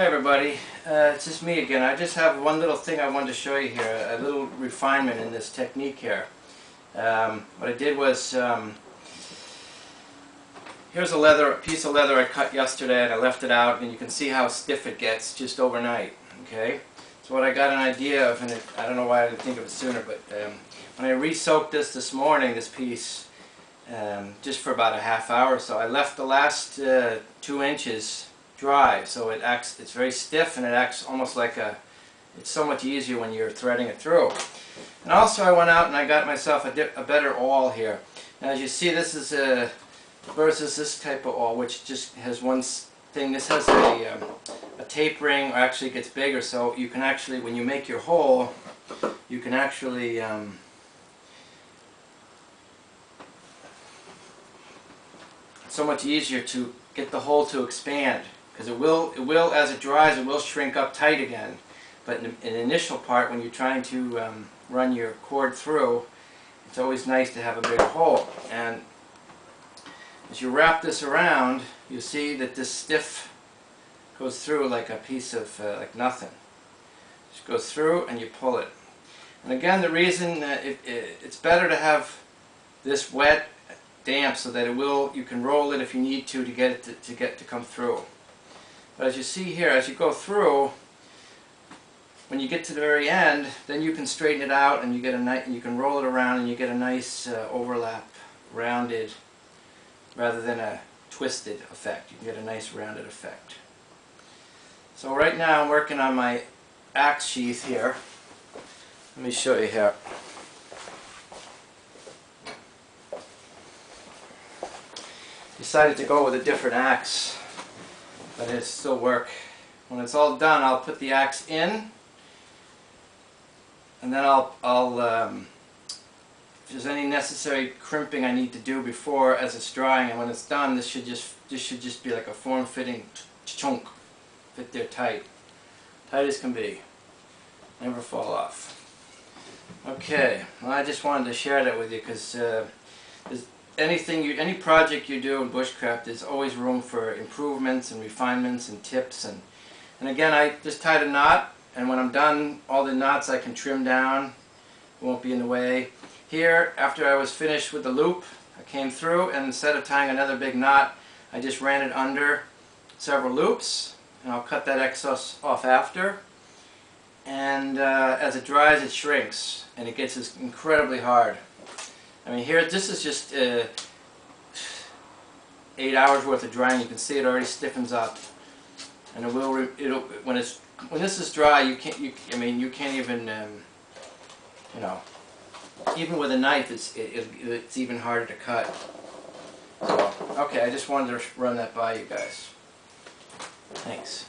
Hi everybody, it's just me again. I just have one little thing I wanted to show you here, a little refinement in this technique here. What I did was, here's a piece of leather I cut yesterday and I left it out, and you can see how stiff it gets just overnight. Okay, so what I got an idea of, and I don't know why I didn't think of it sooner, but when I re-soaked this morning, this piece, just for about a half hour or so, I left the last 2 inches dry, so it's very stiff, and it acts almost like it's so much easier when you're threading it through. And also I went out and I got myself a better awl here. Now as you see, this is versus this type of awl, which just has one thing. This has a tapering, or actually it gets bigger, so you can actually, when you make your hole, you can actually it's so much easier to get the hole to expand, because it will, as it dries, it will shrink up tight again. But in the initial part, when you're trying to run your cord through, it's always nice to have a bigger hole. And as you wrap this around, you see that this stiff goes through like a piece of like nothing. Just goes through and you pull it. And again, the reason it's better to have this wet, damp, so that you can roll it if you need to get it to come through. But as you see here, as you go through, when you get to the very end, then you can straighten it out, and you get you can roll it around, and you get a nice overlap, rounded, rather than a twisted effect. You can get a nice rounded effect. So right now I'm working on my axe sheath here. Let me show you here. Decided to go with a different axe, but it'll still work. When it's all done, I'll put the axe in, and then if there's any necessary crimping I need to do before as it's drying, and when it's done, this should just be like a form-fitting chunk, fit there tight as can be, never fall off. Okay, well, I just wanted to share that with you, because any project you do in bushcraft, there's always room for improvements and refinements and tips. And again, I just tied a knot, and when I'm done, all the knots I can trim down, won't be in the way. Here, after I was finished with the loop, I came through, and instead of tying another big knot, I just ran it under several loops, and I'll cut that excess off after. And as it dries, it shrinks, and it gets incredibly hard. I mean, here, this is just 8 hours worth of drying. You can see it already stiffens up, and when this is dry, you can't even you know, even with a knife, it's even harder to cut. So okay, I just wanted to run that by you guys. Thanks.